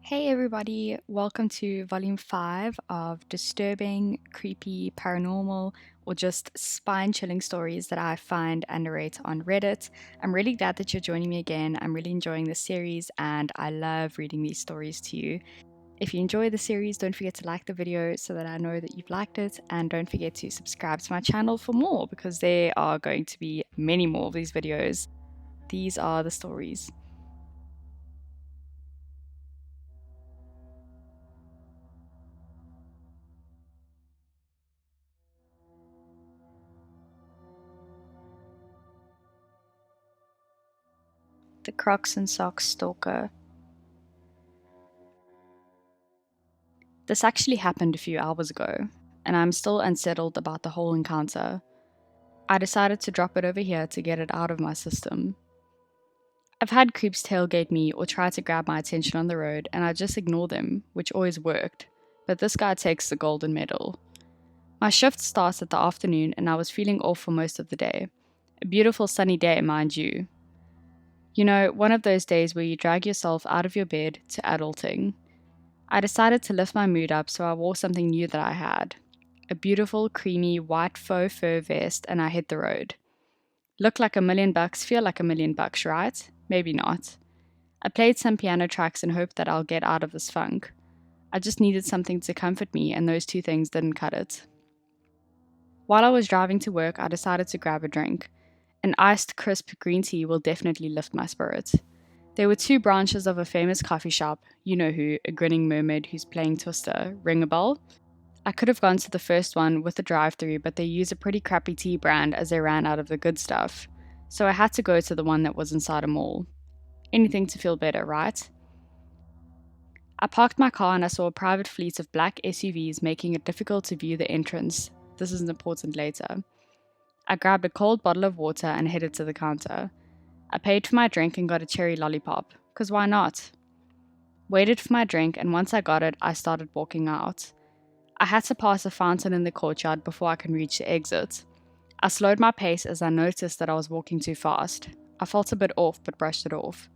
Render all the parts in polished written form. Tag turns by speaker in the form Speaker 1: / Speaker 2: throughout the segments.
Speaker 1: Hey everybody, welcome to volume 5 of disturbing, creepy, paranormal, or just spine chilling stories that I find and narrate on Reddit. I'm really glad that you're joining me again. I'm really enjoying this series and I love reading these stories to you. If you enjoy the series, don't forget to like the video so that I know that you've liked it, and don't forget to subscribe to my channel for more because there are going to be many more of these videos. These are the stories. The Crocs and Socks Stalker. This actually happened a few hours ago, and I'm still unsettled about the whole encounter. I decided to drop it over here to get it out of my system. I've had creeps tailgate me or try to grab my attention on the road, and I just ignore them, which always worked, but this guy takes the golden medal. My shift starts at the afternoon, and I was feeling off for most of the day. A beautiful sunny day, mind you. You know, one of those days where you drag yourself out of your bed to adulting. I decided to lift my mood up, so I wore something new that I had. A beautiful, creamy, white faux fur vest, and I hit the road. Look like $1,000,000, feel like $1,000,000, right? Maybe not. I played some piano tracks and hoped that I'll get out of this funk. I just needed something to comfort me, and those two things didn't cut it. While I was driving to work, I decided to grab a drink. An iced, crisp green tea will definitely lift my spirits. There were two branches of a famous coffee shop, you know who, a grinning mermaid who's playing Twister. Ring a bell? I could have gone to the first one with the drive-thru, but they use a pretty crappy tea brand as they ran out of the good stuff. So I had to go to the one that was inside a mall. Anything to feel better, right? I parked my car and I saw a private fleet of black SUVs making it difficult to view the entrance. This is important later. I grabbed a cold bottle of water and headed to the counter. I paid for my drink and got a cherry lollipop, 'cause why not? Waited for my drink, and once I got it, I started walking out. I had to pass a fountain in the courtyard before I could reach the exit. I slowed my pace as I noticed that I was walking too fast. I felt a bit off, but brushed it off.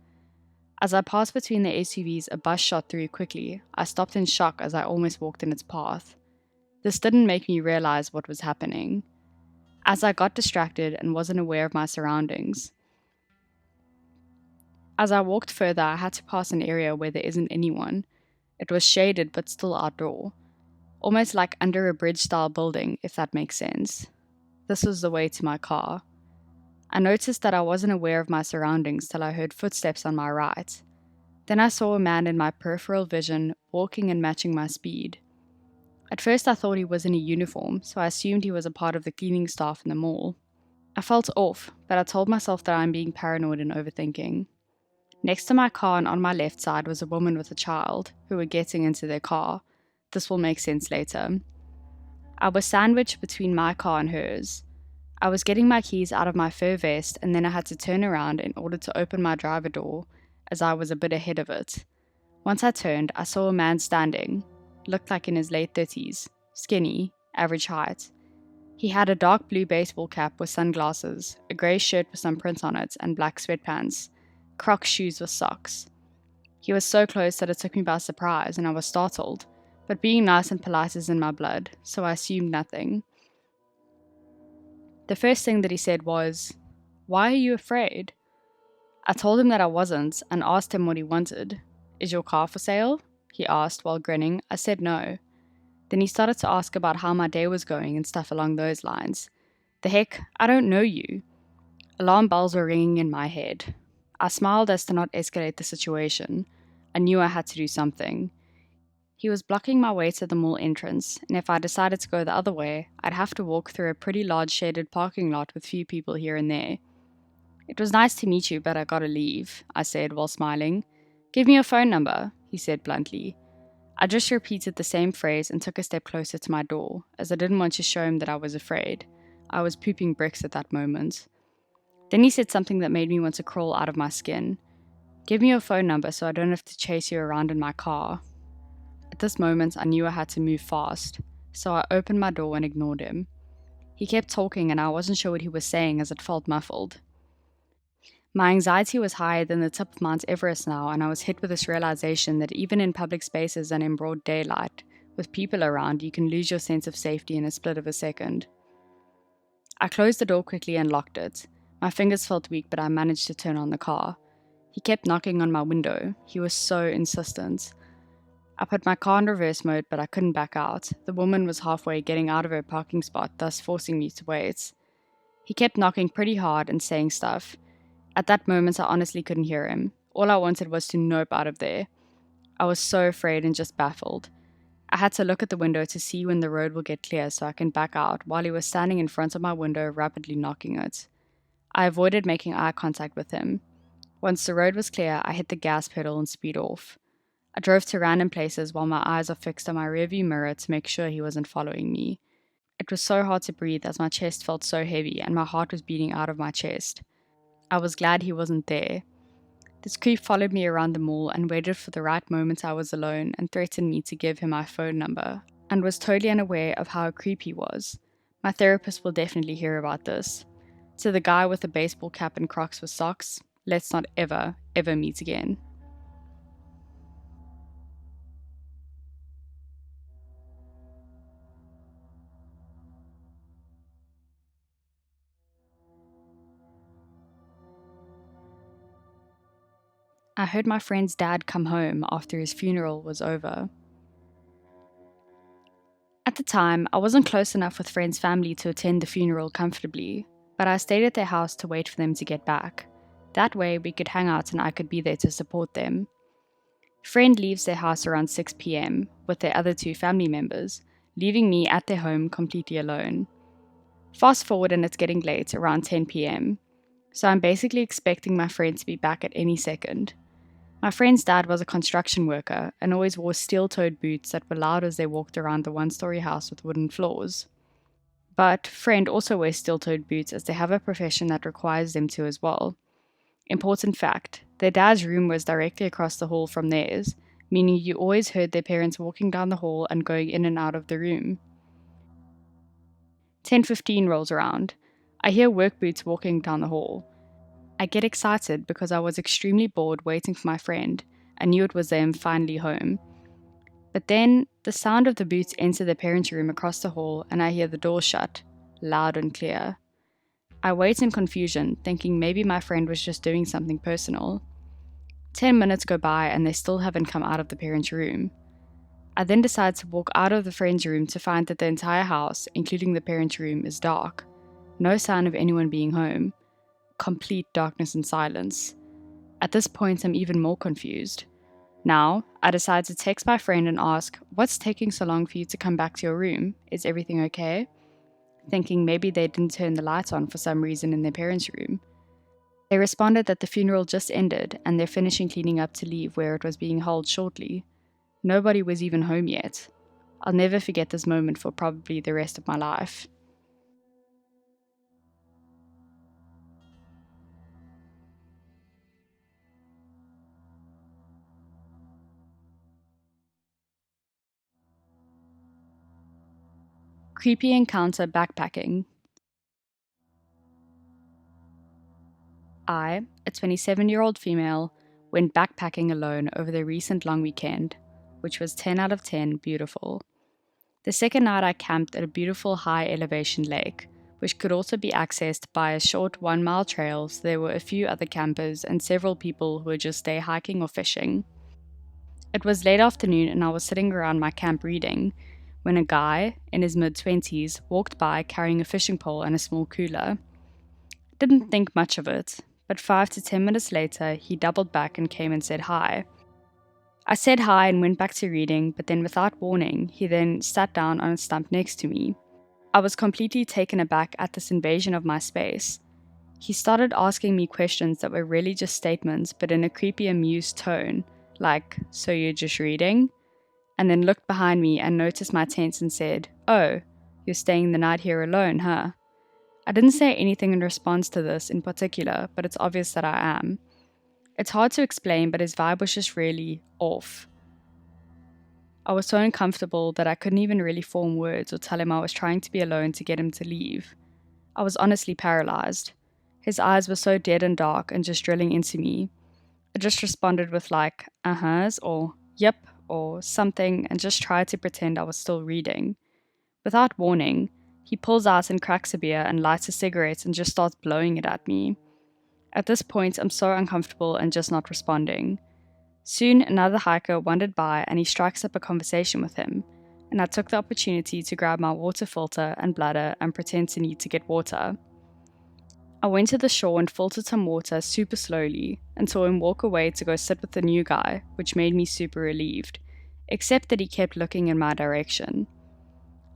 Speaker 1: As I passed between the SUVs, a bus shot through quickly. I stopped in shock as I almost walked in its path. This didn't make me realize what was happening, as I got distracted and wasn't aware of my surroundings. As I walked further, I had to pass an area where there isn't anyone. It was shaded but still outdoor, almost like under a bridge-style building, if that makes sense. This was the way to my car. I noticed that I wasn't aware of my surroundings till I heard footsteps on my right. Then I saw a man in my peripheral vision, walking and matching my speed. At first I thought he was in a uniform, so I assumed he was a part of the cleaning staff in the mall. I felt off, but I told myself that I'm being paranoid and overthinking. Next to my car and on my left side was a woman with a child, who were getting into their car. This will make sense later. I was sandwiched between my car and hers. I was getting my keys out of my fur vest, and then I had to turn around in order to open my driver door, as I was a bit ahead of it. Once I turned, I saw a man standing. Looked like in his late 30s, skinny, average height. He had a dark blue baseball cap with sunglasses, a grey shirt with some prints on it, and black sweatpants. Crocs shoes with socks. He was so close that it took me by surprise, and I was startled. But being nice and polite is in my blood, so I assumed nothing. The first thing that he said was, "Why are you afraid?" I told him that I wasn't, and asked him what he wanted. "Is your car for sale?" he asked while grinning. I said no. Then he started to ask about how my day was going and stuff along those lines. The heck, I don't know you. Alarm bells were ringing in my head. I smiled as to not escalate the situation. I knew I had to do something. He was blocking my way to the mall entrance, and if I decided to go the other way, I'd have to walk through a pretty large shaded parking lot with few people here and there. "It was nice to meet you, but I gotta leave," I said while smiling. "Give me your phone number," he said bluntly. I just repeated the same phrase and took a step closer to my door, as I didn't want to show him that I was afraid. I was pooping bricks at that moment. Then he said something that made me want to crawl out of my skin. "Give me your phone number so I don't have to chase you around in my car." At this moment, I knew I had to move fast, so I opened my door and ignored him. He kept talking and I wasn't sure what he was saying as it felt muffled. My anxiety was higher than the tip of Mount Everest now, and I was hit with this realization that even in public spaces and in broad daylight, with people around, you can lose your sense of safety in a split of a second. I closed the door quickly and locked it. My fingers felt weak, but I managed to turn on the car. He kept knocking on my window. He was so insistent. I put my car in reverse mode, but I couldn't back out. The woman was halfway getting out of her parking spot, thus forcing me to wait. He kept knocking pretty hard and saying stuff. At that moment, I honestly couldn't hear him. All I wanted was to nope out of there. I was so afraid and just baffled. I had to look at the window to see when the road will get clear so I can back out while he was standing in front of my window, rapidly knocking it. I avoided making eye contact with him. Once the road was clear, I hit the gas pedal and speed off. I drove to random places while my eyes are fixed on my rearview mirror to make sure he wasn't following me. It was so hard to breathe as my chest felt so heavy and my heart was beating out of my chest. I was glad he wasn't there. This creep followed me around the mall and waited for the right moment I was alone and threatened me to give him my phone number, and was totally unaware of how creepy he was. My therapist will definitely hear about this. To the guy with the baseball cap and Crocs with socks, let's not ever, ever meet again. I heard my friend's dad come home after his funeral was over. At the time, I wasn't close enough with friend's family to attend the funeral comfortably, but I stayed at their house to wait for them to get back. That way, we could hang out and I could be there to support them. Friend leaves their house around 6 pm with their other two family members, leaving me at their home completely alone. Fast forward and it's getting late, around 10 pm, so I'm basically expecting my friend to be back at any second. My friend's dad was a construction worker and always wore steel-toed boots that were loud as they walked around the one-story house with wooden floors. But friend also wears steel-toed boots as they have a profession that requires them to as well. Important fact, their dad's room was directly across the hall from theirs, meaning you always heard their parents walking down the hall and going in and out of the room. 10:15 rolls around. I hear work boots walking down the hall. I get excited because I was extremely bored waiting for my friend and knew it was them finally home. But then the sound of the boots enter the parents' room across the hall and I hear the door shut, loud and clear. I wait in confusion, thinking maybe my friend was just doing something personal. 10 minutes go by and they still haven't come out of the parents' room. I then decide to walk out of the friend's room to find that the entire house, including the parents' room, is dark. No sign of anyone being home. Complete darkness and silence. At this point, I'm even more confused. Now, I decide to text my friend and ask, "What's taking so long for you to come back to your room? Is everything okay?" Thinking maybe they didn't turn the lights on for some reason in their parents' room. They responded that the funeral just ended and they're finishing cleaning up to leave where it was being held shortly. Nobody was even home yet. I'll never forget this moment for probably the rest of my life. Creepy encounter backpacking. I, a 27-year-old female, went backpacking alone over the recent long weekend, which was 10 out of 10 beautiful. The second night I camped at a beautiful high elevation lake, which could also be accessed by a short 1 mile trail, so there were a few other campers and several people who were just day hiking or fishing. It was late afternoon and I was sitting around my camp reading when a guy in his mid-20s walked by carrying a fishing pole and a small cooler. Didn't think much of it, but 5 to 10 minutes later he doubled back and came and said hi. I said hi and went back to reading, but then without warning, he then sat down on a stump next to me. I was completely taken aback at this invasion of my space. He started asking me questions that were really just statements, but in a creepy amused tone, like, "So you're just reading?" And then looked behind me and noticed my tent and said, "Oh, you're staying the night here alone, huh?" I didn't say anything in response to this in particular, but it's obvious that I am. It's hard to explain, but his vibe was just really off. I was so uncomfortable that I couldn't even really form words or tell him I was trying to be alone to get him to leave. I was honestly paralyzed. His eyes were so dead and dark and just drilling into me. I just responded with like, uh-huhs, or yep, or something, and just tried to pretend I was still reading. Without warning, he pulls out and cracks a beer and lights a cigarette and just starts blowing it at me. At this point, I'm so uncomfortable and just not responding. Soon, another hiker wandered by and he strikes up a conversation with him, and I took the opportunity to grab my water filter and bladder and pretend to need to get water. I went to the shore and filtered some water super slowly and saw him walk away to go sit with the new guy, which made me super relieved, except that he kept looking in my direction.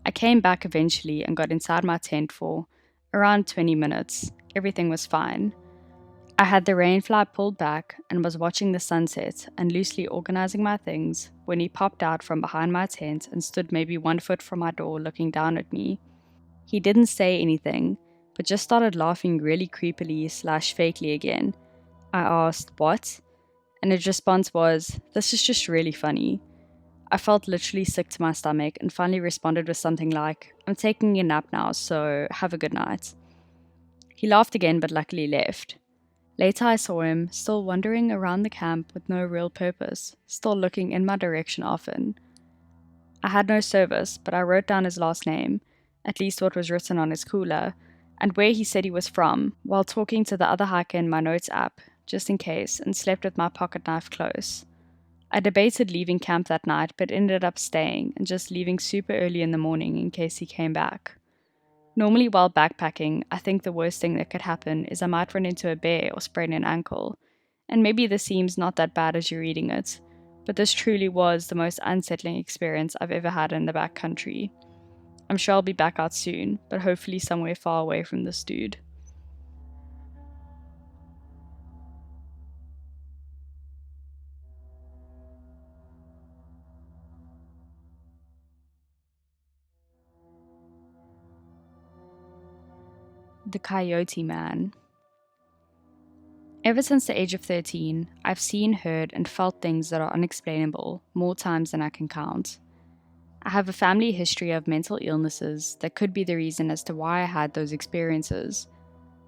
Speaker 1: I came back eventually and got inside my tent for around 20 minutes. Everything was fine. I had the rainfly pulled back and was watching the sunset and loosely organizing my things when he popped out from behind my tent and stood maybe 1 foot from my door looking down at me. He didn't say anything, but just started laughing really creepily/fakely again. I asked, "What?" And his response was, "This is just really funny." I felt literally sick to my stomach and finally responded with something like, "I'm taking a nap now, so have a good night." He laughed again but luckily left. Later I saw him, still wandering around the camp with no real purpose, still looking in my direction often. I had no service, but I wrote down his last name, at least what was written on his cooler, and where he said he was from, while talking to the other hiker in my notes app, just in case, and slept with my pocket knife close. I debated leaving camp that night, but ended up staying and just leaving super early in the morning in case he came back. Normally, while backpacking, I think the worst thing that could happen is I might run into a bear or sprain an ankle. And maybe this seems not that bad as you're reading it, but this truly was the most unsettling experience I've ever had in the backcountry. I'm sure I'll be back out soon, but hopefully somewhere far away from this dude. The Coyote Man. Ever since the age of 13, I've seen, heard, and felt things that are unexplainable more times than I can count. I have a family history of mental illnesses that could be the reason as to why I had those experiences.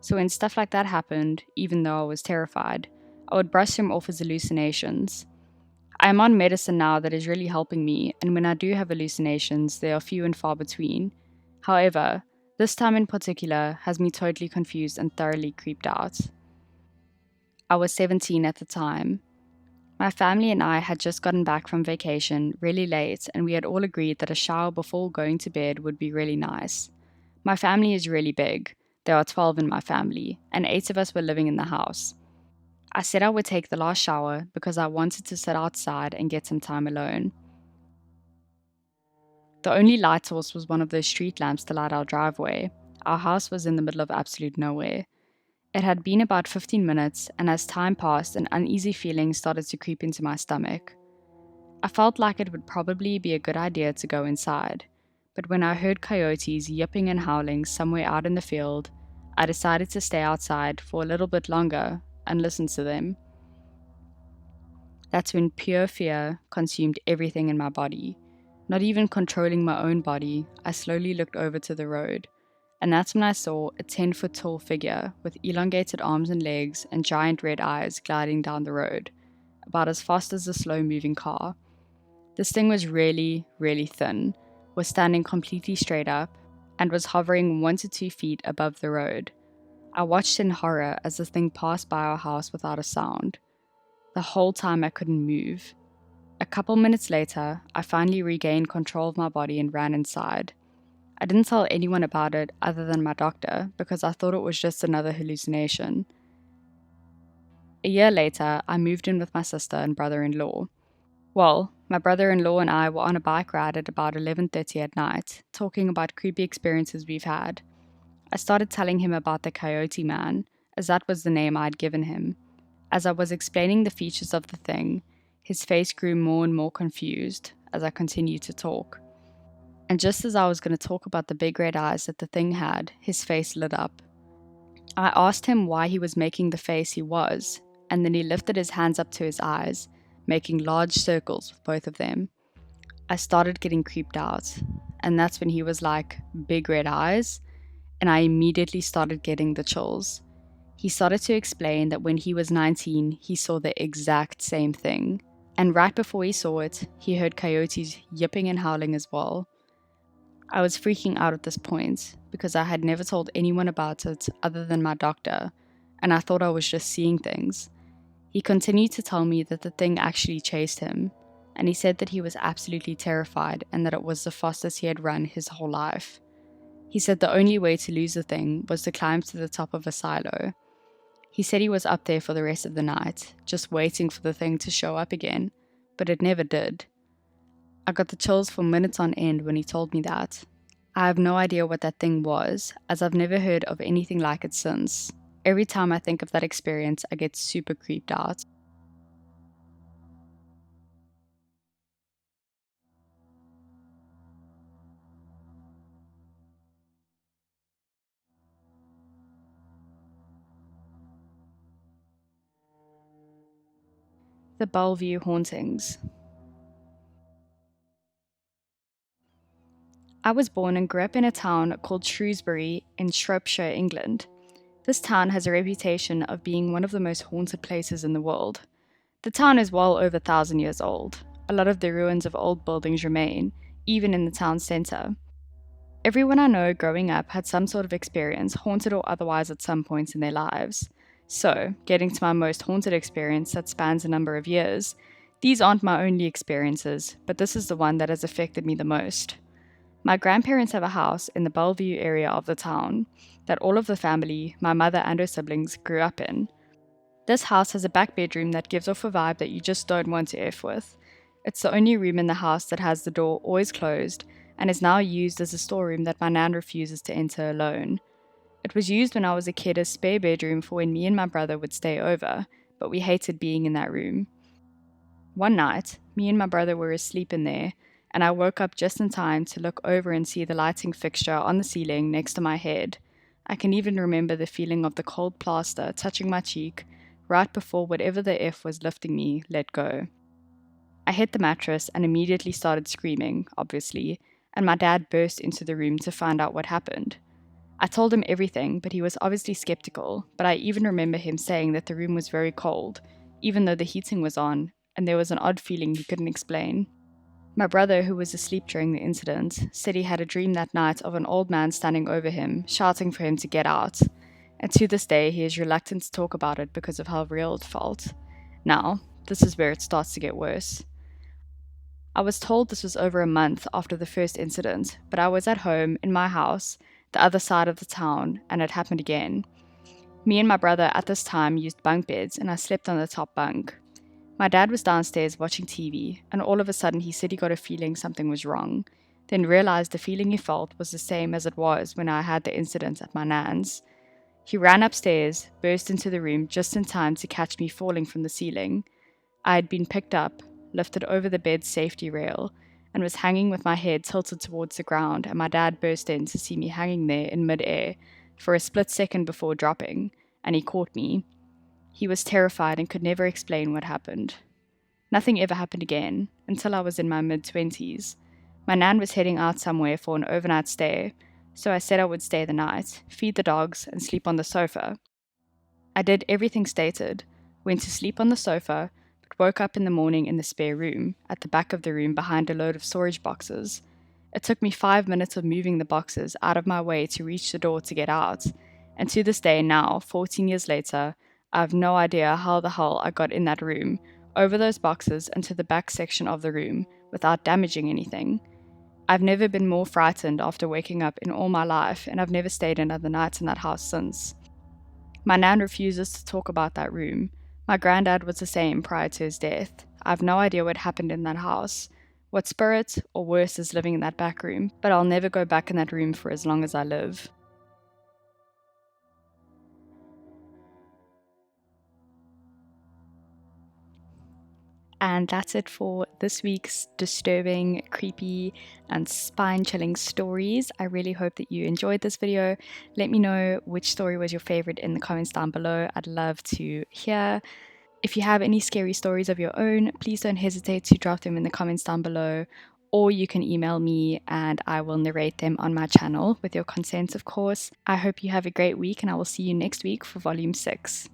Speaker 1: So when stuff like that happened, even though I was terrified, I would brush them off as hallucinations. I am on medicine now that is really helping me, and when I do have hallucinations, they are few and far between. However, this time in particular has me totally confused and thoroughly creeped out. I was 17 at the time. My family and I had just gotten back from vacation really late, and we had all agreed that a shower before going to bed would be really nice. My family is really big. There are 12 in my family, and 8 of us were living in the house. I said I would take the last shower because I wanted to sit outside and get some time alone. The only light source was one of those street lamps to light our driveway. Our house was in the middle of absolute nowhere. It had been about 15 minutes, and as time passed, an uneasy feeling started to creep into my stomach. I felt like it would probably be a good idea to go inside, but when I heard coyotes yipping and howling somewhere out in the field, I decided to stay outside for a little bit longer and listen to them. That's when pure fear consumed everything in my body. Not even controlling my own body, I slowly looked over to the road, and that's when I saw a 10-foot tall figure with elongated arms and legs and giant red eyes gliding down the road, about as fast as a slow-moving car. This thing was really, really thin, was standing completely straight up, and was hovering 1 to 2 feet above the road. I watched in horror as the thing passed by our house without a sound. The whole time I couldn't move. A couple minutes later, I finally regained control of my body and ran inside. I didn't tell anyone about it other than my doctor because I thought it was just another hallucination. A year later, I moved in with my sister and brother-in-law. Well, my brother-in-law and I were on a bike ride at about 11:30 at night, talking about creepy experiences we've had. I started telling him about the Coyote Man, as that was the name I'd given him. As I was explaining the features of the thing, his face grew more and more confused as I continued to talk. And just as I was going to talk about the big red eyes that the thing had, his face lit up. I asked him why he was making the face he was, and then he lifted his hands up to his eyes, making large circles with both of them. I started getting creeped out, and that's when he was like, "Big red eyes," and I immediately started getting the chills. He started to explain that when he was 19, he saw the exact same thing. And right before he saw it, he heard coyotes yipping and howling as well. I was freaking out at this point because I had never told anyone about it other than my doctor, and I thought I was just seeing things. He continued to tell me that the thing actually chased him, and he said that he was absolutely terrified and that it was the fastest he had run his whole life. He said the only way to lose the thing was to climb to the top of a silo. He said he was up there for the rest of the night, just waiting for the thing to show up again, but it never did. I got the chills for minutes on end when he told me that. I have no idea what that thing was, as I've never heard of anything like it since. Every time I think of that experience, I get super creeped out. The Bellevue Hauntings. I was born and grew up in a town called Shrewsbury in Shropshire, England. This town has a reputation of being one of the most haunted places in the world. The town is well over 1,000 years old. A lot of the ruins of old buildings remain, even in the town centre. Everyone I know growing up had some sort of experience, haunted or otherwise, at some points in their lives. So, getting to my most haunted experience that spans a number of years, these aren't my only experiences, but this is the one that has affected me the most. My grandparents have a house in the Bellevue area of the town that all of the family, my mother and her siblings, grew up in. This house has a back bedroom that gives off a vibe that you just don't want to F with. It's the only room in the house that has the door always closed and is now used as a storeroom that my nan refuses to enter alone. It was used when I was a kid as spare bedroom for when me and my brother would stay over, but we hated being in that room. One night, me and my brother were asleep in there, and I woke up just in time to look over and see the lighting fixture on the ceiling next to my head. I can even remember the feeling of the cold plaster touching my cheek right before whatever the F was lifting me let go. I hit the mattress and immediately started screaming, obviously, and my dad burst into the room to find out what happened. I told him everything, but he was obviously skeptical, but I even remember him saying that the room was very cold, even though the heating was on, and there was an odd feeling he couldn't explain. My brother, who was asleep during the incident, said he had a dream that night of an old man standing over him, shouting for him to get out. And to this day, he is reluctant to talk about it because of how real it felt. Now, this is where it starts to get worse. I was told this was over a month after the first incident, but I was at home in my house, the other side of the town, and it happened again. Me and my brother at this time used bunk beds, and I slept on the top bunk. My dad was downstairs watching TV, and all of a sudden he said he got a feeling something was wrong, then realized the feeling he felt was the same as it was when I had the incident at my nan's. He ran upstairs, burst into the room just in time to catch me falling from the ceiling. I had been picked up, lifted over the bed's safety rail, and was hanging with my head tilted towards the ground, and my dad burst in to see me hanging there in mid-air for a split second before dropping, and he caught me. He was terrified and could never explain what happened. Nothing ever happened again until I was in my mid-20s. My nan was heading out somewhere for an overnight stay, so I said I would stay the night, feed the dogs, and sleep on the sofa. I did everything stated, went to sleep on the sofa, but woke up in the morning in the spare room, at the back of the room behind a load of storage boxes. It took me 5 minutes of moving the boxes out of my way to reach the door to get out, and to this day now, 14 years later, I have no idea how the hell I got in that room, over those boxes and to the back section of the room, without damaging anything. I've never been more frightened after waking up in all my life, and I've never stayed another night in that house since. My nan refuses to talk about that room. My granddad was the same prior to his death. I have no idea what happened in that house, what spirit or worse is living in that back room, but I'll never go back in that room for as long as I live. And that's it for this week's disturbing, creepy, and spine-chilling stories. I really hope that you enjoyed this video. Let me know which story was your favorite in the comments down below. I'd love to hear. If you have any scary stories of your own, please don't hesitate to drop them in the comments down below. or you can email me and I will narrate them on my channel with your consent, of course. I hope you have a great week, and I will see you next week for Volume 6.